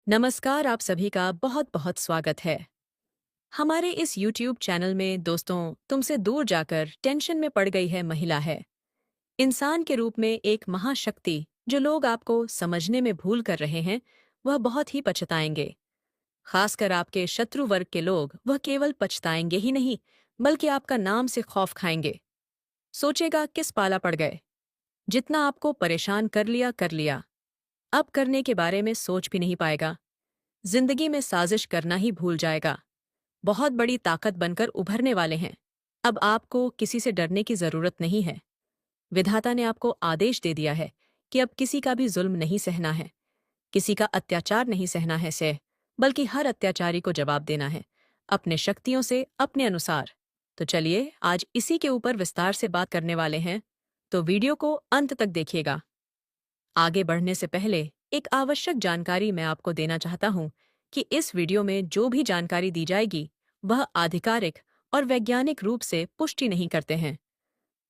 नमस्कार, आप सभी का बहुत बहुत स्वागत है। हमारे इस YouTube चैनल में दोस्तों, तुमसे दूर जाकर टेंशन में पड़ गई है महिला है इंसान के रूप में एक महाशक्ति जो लोग आपको समझने में भूल कर रहे हैं। वह बहुत ही पछताएंगे। खासकर आपके शत्रु वर्ग के लोग वह केवल पछताएंगे ही नहीं, बल्कि आपका नाम से खौफ खाएंगे। सोचेगा किस पाला पड़ गए, जितना आपको परेशान कर लिया, अब करने के बारे में सोच भी नहीं पाएगा। जिंदगी में साजिश करना ही भूल जाएगा। बहुत बड़ी ताकत बनकर उभरने वाले हैं। अब आपको किसी से डरने की जरूरत नहीं है। विधाता ने आपको आदेश दे दिया है कि अब किसी का भी जुल्म नहीं सहना है, किसी का अत्याचार नहीं सहना है बल्कि हर अत्याचारी को जवाब देना है, अपने शक्तियों से, अपने अनुसार। तो चलिए आज इसी के ऊपर विस्तार से बात करने वाले हैं, तो वीडियो को अंत तक देखिएगा। आगे बढ़ने से पहले एक आवश्यक जानकारी मैं आपको देना चाहता हूं कि इस वीडियो में जो भी जानकारी दी जाएगी वह आधिकारिक और वैज्ञानिक रूप से पुष्टि नहीं करते हैं।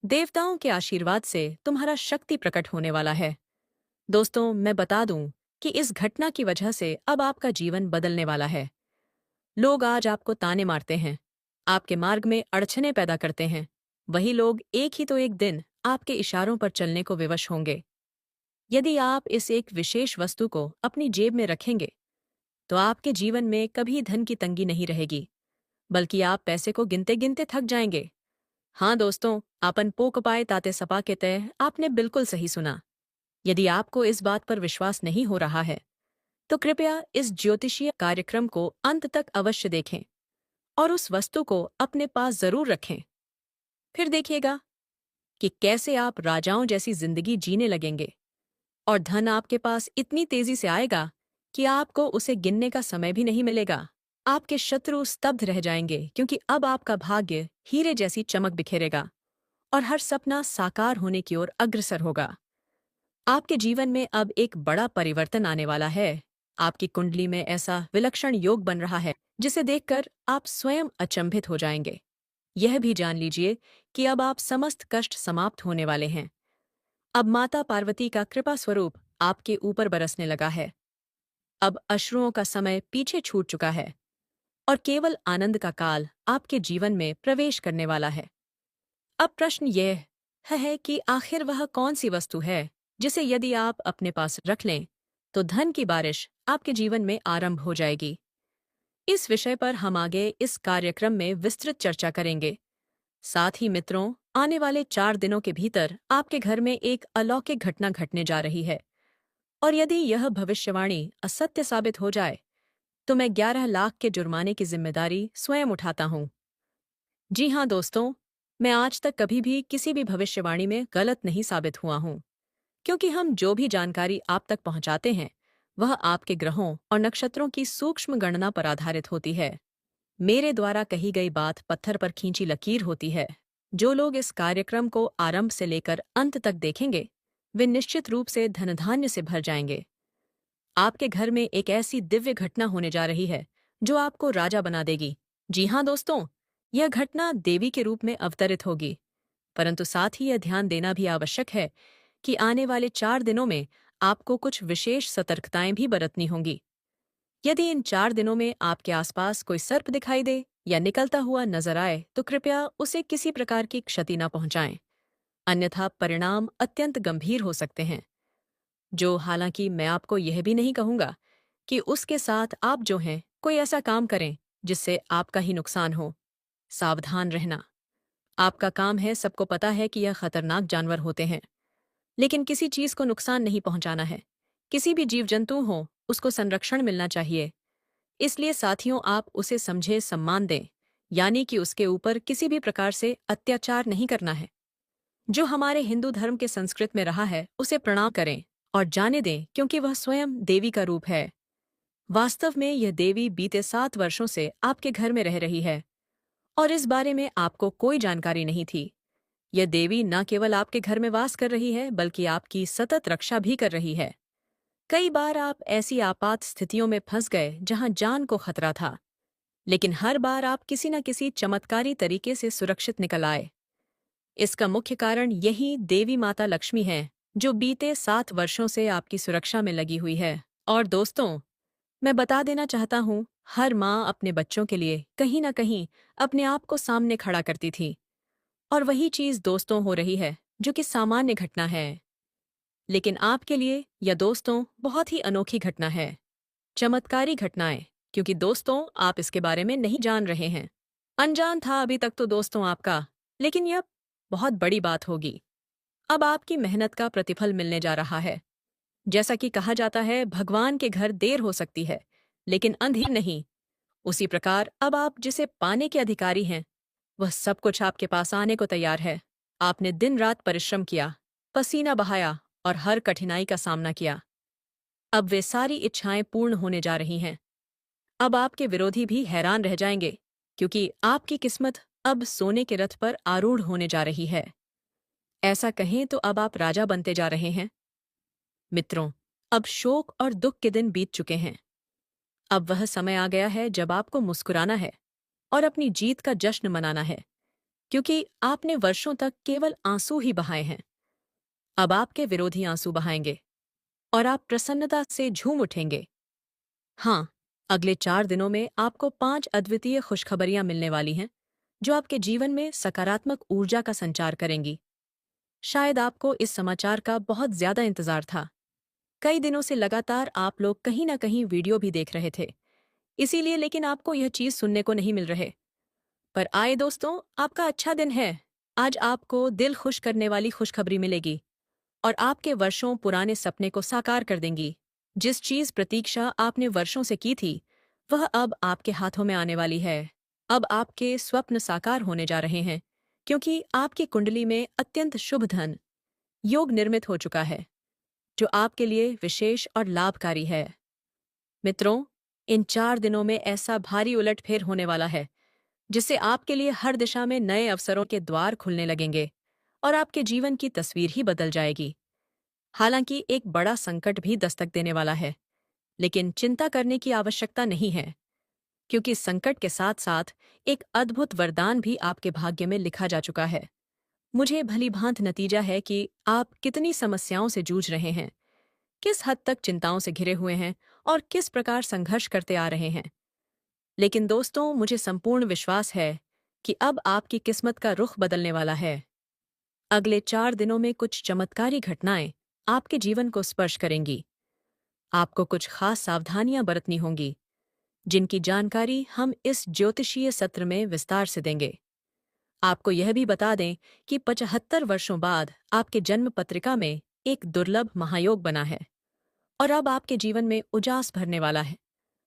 देवताओं के आशीर्वाद से तुम्हारा शक्ति प्रकट होने वाला है। दोस्तों, मैं बता दूं कि इस घटना की वजह से अब आपका जीवन बदलने वाला है। लोग आज आपको ताने मारते हैं, आपके मार्ग में अड़चने पैदा करते हैं। वही लोग एक ही तो एक दिन आपके इशारों पर चलने को विवश होंगे। यदि आप इस एक विशेष वस्तु को अपनी जेब में रखेंगे तो आपके जीवन में कभी धन की तंगी नहीं रहेगी, बल्कि आप पैसे को गिनते गिनते थक जाएंगे। हाँ दोस्तों, आपन पोक पाए ताते सपा के तय, आपने बिल्कुल सही सुना। यदि आपको इस बात पर विश्वास नहीं हो रहा है तो कृपया इस ज्योतिषीय कार्यक्रम को अंत तक अवश्य देखें और उस वस्तु को अपने पास जरूर रखें। फिर देखिएगा कि कैसे आप राजाओं जैसी जिंदगी जीने लगेंगे और धन आपके पास इतनी तेजी से आएगा कि आपको उसे गिनने का समय भी नहीं मिलेगा। आपके शत्रु स्तब्ध रह जाएंगे, क्योंकि अब आपका भाग्य हीरे जैसी चमक बिखेरेगा और हर सपना साकार होने की ओर अग्रसर होगा। आपके जीवन में अब एक बड़ा परिवर्तन आने वाला है। आपकी कुंडली में ऐसा विलक्षण योग बन रहा है जिसे देखकर आप स्वयं अचंभित हो जाएंगे। यह भी जान लीजिए कि अब आप समस्त कष्ट समाप्त होने वाले हैं। अब माता पार्वती का कृपा स्वरूप आपके ऊपर बरसने लगा है। अब अश्रुओं का समय पीछे छूट चुका है और केवल आनंद का काल आपके जीवन में प्रवेश करने वाला है। अब प्रश्न यह है कि आखिर वह कौन सी वस्तु है जिसे यदि आप अपने पास रख लें तो धन की बारिश आपके जीवन में आरंभ हो जाएगी। इस विषय पर हम आगे इस कार्यक्रम में विस्तृत चर्चा करेंगे। साथ ही मित्रों, आने वाले 4 दिनों के भीतर आपके घर में एक अलौकिक घटना घटने जा रही है और यदि यह भविष्यवाणी असत्य साबित हो जाए तो मैं 11 लाख के जुर्माने की जिम्मेदारी स्वयं उठाता हूँ। जी हाँ दोस्तों, मैं आज तक कभी भी किसी भी भविष्यवाणी में गलत नहीं साबित हुआ हूँ, क्योंकि हम जो भी जानकारी आप तक पहुँचाते हैं वह आपके ग्रहों और नक्षत्रों की सूक्ष्म गणना पर आधारित होती है। मेरे द्वारा कही गई बात पत्थर पर खींची लकीर होती है। जो लोग इस कार्यक्रम को आरंभ से लेकर अंत तक देखेंगे वे निश्चित रूप से धनधान्य से भर जाएंगे। आपके घर में एक ऐसी दिव्य घटना होने जा रही है जो आपको राजा बना देगी। जी हाँ दोस्तों, यह घटना देवी के रूप में अवतरित होगी, परंतु साथ ही यह ध्यान देना भी आवश्यक है कि आने वाले 4 दिनों में आपको कुछ विशेष सतर्कताएं भी बरतनी होंगी। यदि इन 4 दिनों में आपके आसपास कोई सर्प दिखाई दे या निकलता हुआ नजर आए तो कृपया उसे किसी प्रकार की क्षति न पहुंचाएं, अन्यथा परिणाम अत्यंत गंभीर हो सकते हैं। जो हालांकि मैं आपको यह भी नहीं कहूंगा कि उसके साथ आप जो हैं कोई ऐसा काम करें जिससे आपका ही नुकसान हो। सावधान रहना। आपका काम है, सबको पता है कि यह खतरनाक जानवर होते हैं, लेकिन किसी चीज को नुकसान नहीं पहुंचाना है। किसी भी जीव जंतु हो, उसको संरक्षण मिलना चाहिए। इसलिए साथियों, आप उसे समझे, सम्मान दें, यानी कि उसके ऊपर किसी भी प्रकार से अत्याचार नहीं करना है। जो हमारे हिंदू धर्म के संस्कृत में रहा है उसे प्रणाम करें और जाने दें, क्योंकि वह स्वयं देवी का रूप है। वास्तव में यह देवी बीते 7 वर्षों से आपके घर में रह रही है और इस बारे में आपको कोई जानकारी नहीं थी। यह देवी न केवल आपके घर में वास कर रही है बल्कि आपकी सतत रक्षा भी कर रही है। कई बार आप ऐसी आपात स्थितियों में फंस गए जहां जान को खतरा था, लेकिन हर बार आप किसी न किसी चमत्कारी तरीके से सुरक्षित निकल आए। इसका मुख्य कारण यही देवी माता लक्ष्मी है, जो बीते 7 वर्षों से आपकी सुरक्षा में लगी हुई है। और दोस्तों, मैं बता देना चाहता हूँ, हर माँ अपने बच्चों के लिए कहीं न कहीं अपने आप को सामने खड़ा करती थी। और वही चीज़ दोस्तों हो रही है, जो कि सामान्य घटना है। लेकिन आपके लिए यह दोस्तों बहुत ही अनोखी घटना है। चमत्कारी घटनाएं, क्योंकि दोस्तों आप इसके बारे में नहीं जान रहे हैं। अनजान था अभी तक तो दोस्तों आपका, लेकिन यह बहुत बड़ी बात होगी। अब आपकी मेहनत का प्रतिफल मिलने जा रहा है। जैसा कि कहा जाता है, भगवान के घर देर हो सकती है, लेकिन अंधेर नहीं। उसी प्रकार अब आप जिसे पाने के अधिकारी हैं, वह सब कुछ आपके पास आने को तैयार है। आपने दिन रात परिश्रम किया, पसीना बहाया और हर कठिनाई का सामना किया। अब वे सारी इच्छाएं पूर्ण होने जा रही हैं। अब आपके विरोधी भी हैरान रह जाएंगे, क्योंकि आपकी किस्मत अब सोने के रथ पर आरूढ़ होने जा रही है। ऐसा कहें तो अब आप राजा बनते जा रहे हैं। मित्रों, अब शोक और दुख के दिन बीत चुके हैं। अब वह समय आ गया है जब आपको मुस्कुराना है और अपनी जीत का जश्न मनाना है, क्योंकि आपने वर्षों तक केवल आंसू ही बहाए हैं। अब आपके विरोधी आंसू बहाएंगे और आप प्रसन्नता से झूम उठेंगे। हाँ, अगले 4 दिनों में आपको 5 अद्वितीय खुशखबरियां मिलने वाली हैं, जो आपके जीवन में सकारात्मक ऊर्जा का संचार करेंगी। शायद आपको इस समाचार का बहुत ज्यादा इंतजार था। कई दिनों से लगातार आप लोग कहीं न कहीं वीडियो भी देख रहे थे, इसीलिए लेकिन आपको यह चीज सुनने को नहीं मिल रहे। पर आए दोस्तों, आपका अच्छा दिन है। आज आपको दिल खुश करने वाली खुशखबरी मिलेगी और आपके वर्षों पुराने सपने को साकार कर देंगी। जिस चीज प्रतीक्षा आपने वर्षों से की थी, वह अब आपके हाथों में आने वाली है। अब आपके स्वप्न साकार होने जा रहे हैं, क्योंकि आपकी कुंडली में अत्यंत शुभ धन योग निर्मित हो चुका है, जो आपके लिए विशेष और लाभकारी है। मित्रों, इन 4 दिनों में ऐसा भारी उलटफेर होने वाला है, जिससे आपके लिए हर दिशा में नए अवसरों के द्वार खुलने लगेंगे और आपके जीवन की तस्वीर ही बदल जाएगी। हालांकि एक बड़ा संकट भी दस्तक देने वाला है, लेकिन चिंता करने की आवश्यकता नहीं है, क्योंकि संकट के साथ साथ एक अद्भुत वरदान भी आपके भाग्य में लिखा जा चुका है। मुझे भलीभांत नतीजा है कि आप कितनी समस्याओं से जूझ रहे हैं, किस हद तक चिंताओं से घिरे हुए हैं और किस प्रकार संघर्ष करते आ रहे हैं। लेकिन दोस्तों, मुझे संपूर्ण विश्वास है कि अब आपकी किस्मत का रुख बदलने वाला है। अगले 4 दिनों में कुछ चमत्कारी घटनाएं आपके जीवन को स्पर्श करेंगी। आपको कुछ खास सावधानियां बरतनी होंगी, जिनकी जानकारी हम इस ज्योतिषीय सत्र में विस्तार से देंगे। आपको यह भी बता दें कि 75 वर्षों बाद आपके जन्म पत्रिका में एक दुर्लभ महायोग बना है और अब आपके जीवन में उजास भरने वाला है।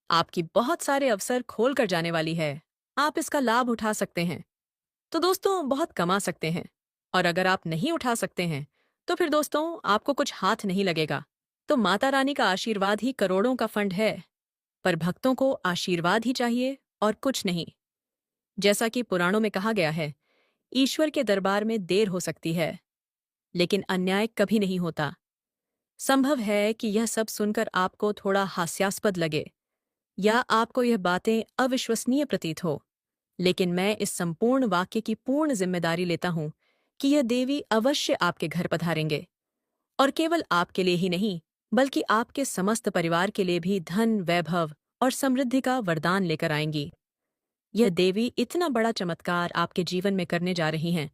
आपकी बहुत सारे अवसर खोल कर जाने वाली है। आप इसका लाभ उठा सकते हैं, तो दोस्तों बहुत कमा सकते हैं। और अगर आप नहीं उठा सकते हैं, तो फिर दोस्तों आपको कुछ हाथ नहीं लगेगा। तो माता रानी का आशीर्वाद ही करोड़ों का फंड है। पर भक्तों को आशीर्वाद ही चाहिए और कुछ नहीं। जैसा कि पुराणों में कहा गया है, ईश्वर के दरबार में देर हो सकती है, लेकिन अन्याय कभी नहीं होता। संभव है कि यह सब सुनकर आपको थोड़ा हास्यास्पद लगे या आपको यह बातें अविश्वसनीय प्रतीत हो, लेकिन मैं इस संपूर्ण वाक्य की पूर्ण जिम्मेदारी लेता हूं कि यह देवी अवश्य आपके घर पधारेंगे और केवल आपके लिए ही नहीं, बल्कि आपके समस्त परिवार के लिए भी धन, वैभव और समृद्धि का वरदान लेकर आएंगी। यह देवी इतना बड़ा चमत्कार आपके जीवन में करने जा रही हैं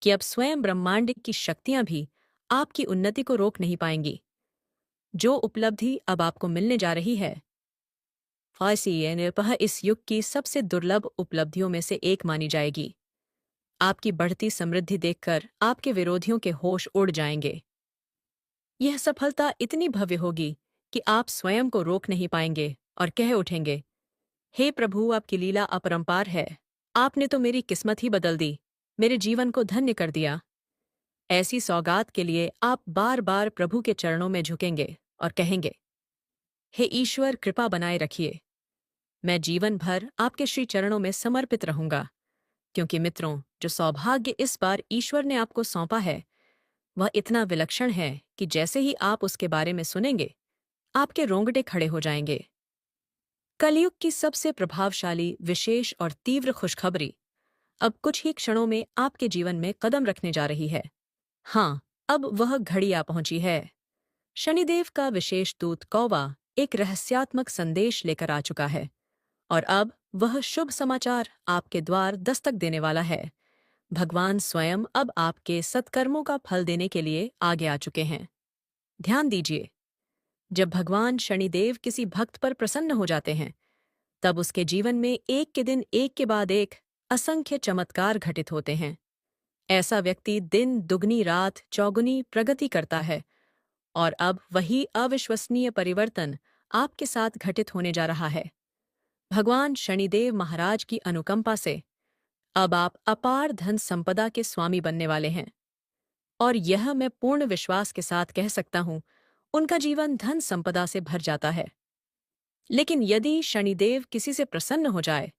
कि अब स्वयं ब्रह्मांड की शक्तियां भी आपकी उन्नति को रोक नहीं पाएंगी। जो उपलब्धि अब आपको मिलने जा रही है, वह इस युग की सबसे दुर्लभ उपलब्धियों में से एक मानी जाएगी। आपकी बढ़ती समृद्धि देखकर आपके विरोधियों के होश उड़ जाएंगे। यह सफलता इतनी भव्य होगी कि आप स्वयं को रोक नहीं पाएंगे और कह उठेंगे, हे प्रभु, आपकी लीला अपरंपार है। आपने तो मेरी किस्मत ही बदल दी, मेरे जीवन को धन्य कर दिया। ऐसी सौगात के लिए आप बार बार प्रभु के चरणों में झुकेंगे और कहेंगे, हे ईश्वर, कृपा बनाए रखिए। मैं जीवन भर आपके श्री चरणों में समर्पित रहूंगा, क्योंकि मित्रों, जो सौभाग्य इस बार ईश्वर ने आपको सौंपा है, वह इतना विलक्षण है कि जैसे ही आप उसके बारे में सुनेंगे, आपके रोंगटे खड़े हो जाएंगे। कलयुग की सबसे प्रभावशाली, विशेष और तीव्र खुशखबरी अब कुछ ही क्षणों में आपके जीवन में कदम रखने जा रही है। हाँ, अब वह घड़ी आ पहुंची है। शनिदेव का विशेष दूत कौवा एक रहस्यात्मक संदेश लेकर आ चुका है और अब वह शुभ समाचार आपके द्वार दस्तक देने वाला है। भगवान स्वयं अब आपके सत्कर्मों का फल देने के लिए आगे आ चुके हैं। ध्यान दीजिए, जब भगवान शनिदेव किसी भक्त पर प्रसन्न हो जाते हैं, तब उसके जीवन में एक के दिन एक के बाद एक असंख्य चमत्कार घटित होते हैं। ऐसा व्यक्ति दिन दुगनी रात चौगुनी प्रगति करता है और अब वही अविश्वसनीय परिवर्तन आपके साथ घटित होने जा रहा है। भगवान शनिदेव महाराज की अनुकंपा से अब आप अपार धन संपदा के स्वामी बनने वाले हैं और यह मैं पूर्ण विश्वास के साथ कह सकता हूं, उनका जीवन धन संपदा से भर जाता है। लेकिन यदि शनिदेव किसी से प्रसन्न हो जाए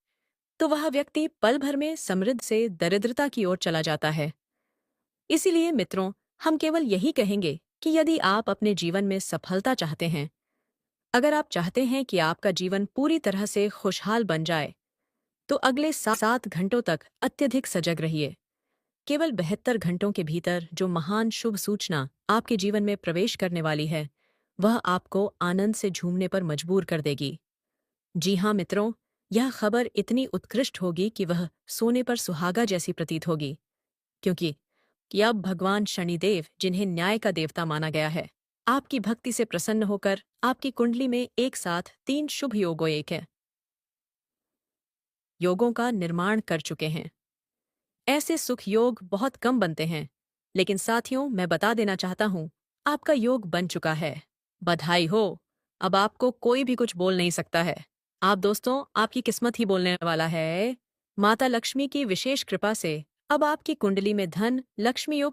तो वह व्यक्ति पल भर में समृद्ध से दरिद्रता की ओर चला जाता है। इसीलिए मित्रों, हम केवल यही कहेंगे कि यदि आप अपने जीवन में सफलता चाहते हैं, अगर आप चाहते हैं कि आपका जीवन पूरी तरह से खुशहाल बन जाए, तो अगले 7 घंटों तक अत्यधिक सजग रहिए। केवल 72 घंटों के भीतर जो महान शुभ सूचना आपके जीवन में प्रवेश करने वाली है, वह आपको आनंद से झूमने पर मजबूर कर देगी। जी हाँ मित्रों, यह खबर इतनी उत्कृष्ट होगी कि वह सोने पर सुहागा जैसी प्रतीत होगी, क्योंकि कि अब भगवान शनिदेव, जिन्हें न्याय का देवता माना गया है, आपकी भक्ति से प्रसन्न होकर आपकी कुंडली में एक साथ 3 शुभ योगों एक है योगों का निर्माण कर चुके हैं। ऐसे सुख योग बहुत कम बनते हैं, लेकिन साथियों, मैं बता देना चाहता हूं, आपका योग बन चुका है। बधाई हो। अब आपको कोई भी कुछ बोल नहीं सकता है। आप दोस्तों, आपकी किस्मत ही बोलने वाला है। माता लक्ष्मी की विशेष कृपा से अब आपकी कुंडली में धन लक्ष्मी योग